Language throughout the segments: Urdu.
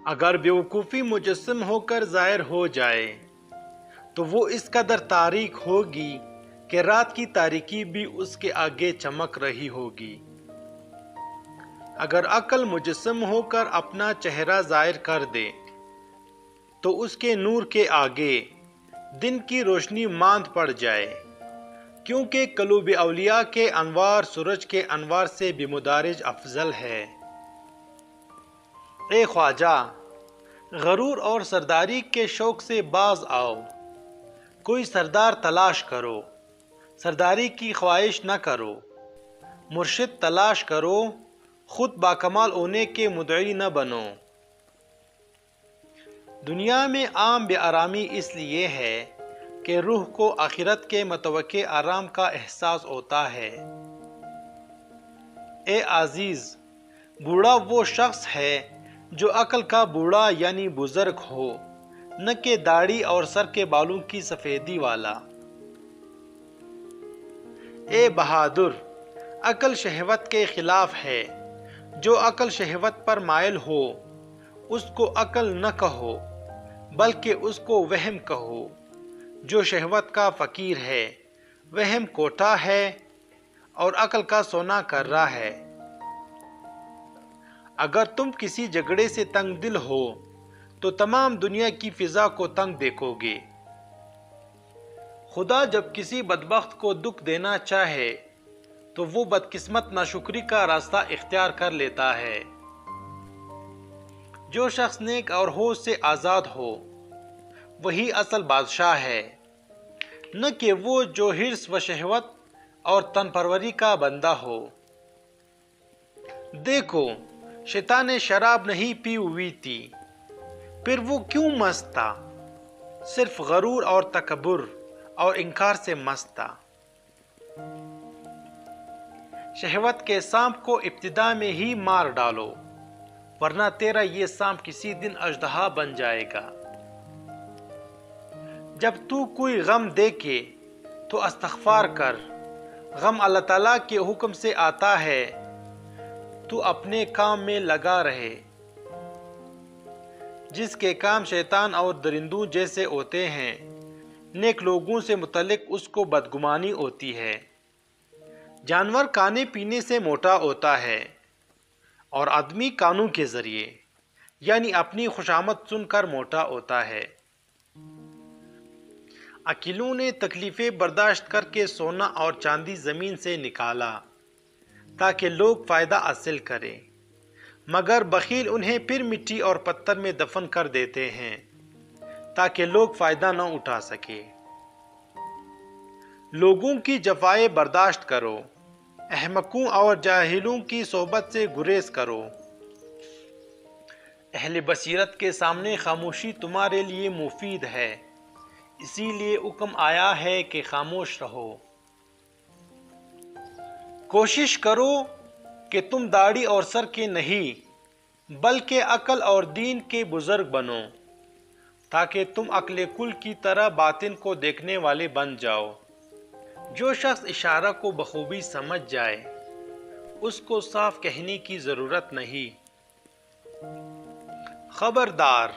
اگر بیوقوفی مجسم ہو کر ظاہر ہو جائے تو وہ اس قدر تاریک ہوگی کہ رات کی تاریکی بھی اس کے آگے چمک رہی ہوگی۔ اگر عقل مجسم ہو کر اپنا چہرہ ظاہر کر دے تو اس کے نور کے آگے دن کی روشنی ماند پڑ جائے، کیونکہ قلوب اولیاء کے انوار سورج کے انوار سے بمدارج افضل ہے۔ اے خواجہ، غرور اور سرداری کے شوق سے باز آؤ، کوئی سردار تلاش کرو، سرداری کی خواہش نہ کرو، مرشد تلاش کرو، خود باکمال ہونے کے مدعی نہ بنو۔ دنیا میں عام بے آرامی اس لیے ہے کہ روح کو آخرت کے متوقع آرام کا احساس ہوتا ہے۔ اے عزیز، بوڑھا وہ شخص ہے جو عقل کا بوڑھا یعنی بزرگ ہو، نہ کہ داڑھی اور سر کے بالوں کی سفیدی والا۔ اے بہادر، عقل شہوت کے خلاف ہے، جو عقل شہوت پر مائل ہو اس کو عقل نہ کہو بلکہ اس کو وہم کہو۔ جو شہوت کا فقیر ہے وہم کوٹھا ہے اور عقل کا سونا کر رہا ہے۔ اگر تم کسی جھگڑے سے تنگ دل ہو تو تمام دنیا کی فضا کو تنگ دیکھو گے۔ خدا جب کسی بدبخت کو دکھ دینا چاہے تو وہ بدقسمت ناشکری کا راستہ اختیار کر لیتا ہے۔ جو شخص نیک اور ہوش سے آزاد ہو وہی اصل بادشاہ ہے، نہ کہ وہ جو حرص و شہوت اور تن پروری کا بندہ ہو۔ دیکھو، شیطان نے شراب نہیں پی ہوئی تھی، پھر وہ کیوں مست تھا؟ صرف غرور اور تکبر اور انکار سے مست تھا۔ شہوت کے سانپ کو ابتدا میں ہی مار ڈالو، ورنہ تیرا یہ سانپ کسی دن اژدہا بن جائے گا۔ جب تو کوئی غم دیکھے تو استغفار کر، غم اللہ تعالیٰ کے حکم سے آتا ہے، تو اپنے کام میں لگا رہے۔ جس کے کام شیطان اور درندوں جیسے ہوتے ہیں، نیک لوگوں سے متعلق اس کو بدگمانی ہوتی ہے۔ جانور کھانے پینے سے موٹا ہوتا ہے اور آدمی کانوں کے ذریعے یعنی اپنی خوشامد سن کر موٹا ہوتا ہے۔ عاقلوں نے تکلیفیں برداشت کر کے سونا اور چاندی زمین سے نکالا تاکہ لوگ فائدہ حاصل کریں، مگر بخیل انہیں پھر مٹی اور پتھر میں دفن کر دیتے ہیں تاکہ لوگ فائدہ نہ اٹھا سکے۔ لوگوں کی جفائیں برداشت کرو، احمقوں اور جاہلوں کی صحبت سے گریز کرو۔ اہل بصیرت کے سامنے خاموشی تمہارے لیے مفید ہے، اسی لیے حکم آیا ہے کہ خاموش رہو۔ کوشش کرو کہ تم داڑھی اور سر کے نہیں بلکہ عقل اور دین کے بزرگ بنو، تاکہ تم عقل کل کی طرح باطن کو دیکھنے والے بن جاؤ۔ جو شخص اشارہ کو بخوبی سمجھ جائے اس کو صاف کہنے کی ضرورت نہیں۔ خبردار،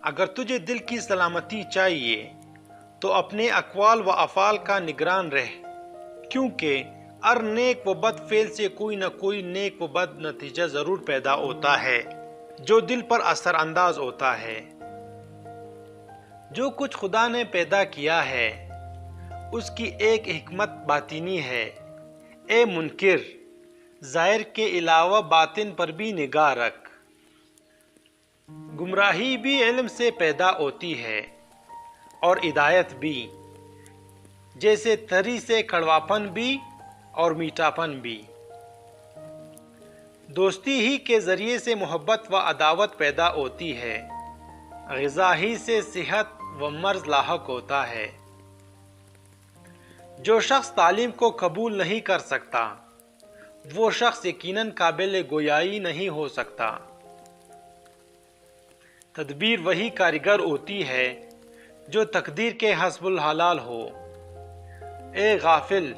اگر تجھے دل کی سلامتی چاہیے تو اپنے اقوال و افعال کا نگران رہ، کیونکہ ہر نیک و بد فعل سے کوئی نہ کوئی نیک و بد نتیجہ ضرور پیدا ہوتا ہے جو دل پر اثر انداز ہوتا ہے۔ جو کچھ خدا نے پیدا کیا ہے اس کی ایک حکمت باطنی ہے۔ اے منکر، ظاہر کے علاوہ باطن پر بھی نگاہ رکھ۔ گمراہی بھی علم سے پیدا ہوتی ہے اور ہدایت بھی، جیسے تری سے کڑواپن بھی اور میٹھاپن بھی۔ دوستی ہی کے ذریعے سے محبت و عداوت پیدا ہوتی ہے، غذا ہی سے صحت و مرض لاحق ہوتا ہے۔ جو شخص تعلیم کو قبول نہیں کر سکتا وہ شخص یقیناً قابل گویائی نہیں ہو سکتا۔ تدبیر وہی کاریگر ہوتی ہے جو تقدیر کے حسب الحلال ہو۔ اے غافل،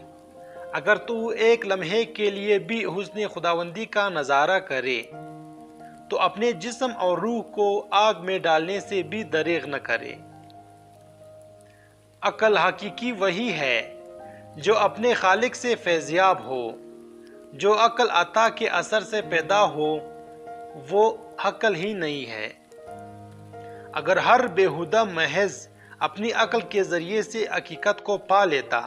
اگر تو ایک لمحے کے لیے بھی حسن خداوندی کا نظارہ کرے تو اپنے جسم اور روح کو آگ میں ڈالنے سے بھی دریغ نہ کرے۔ عقل حقیقی وہی ہے جو اپنے خالق سے فیضیاب ہو۔ جو عقل عطا کے اثر سے پیدا ہو وہ عقل ہی نہیں ہے۔ اگر ہر بےہودہ محض اپنی عقل کے ذریعے سے حقیقت کو پا لیتا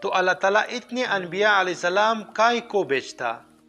تو اللہ تعالیٰ اتنے انبیاء علیہ السلام کائے کو بھیجتا۔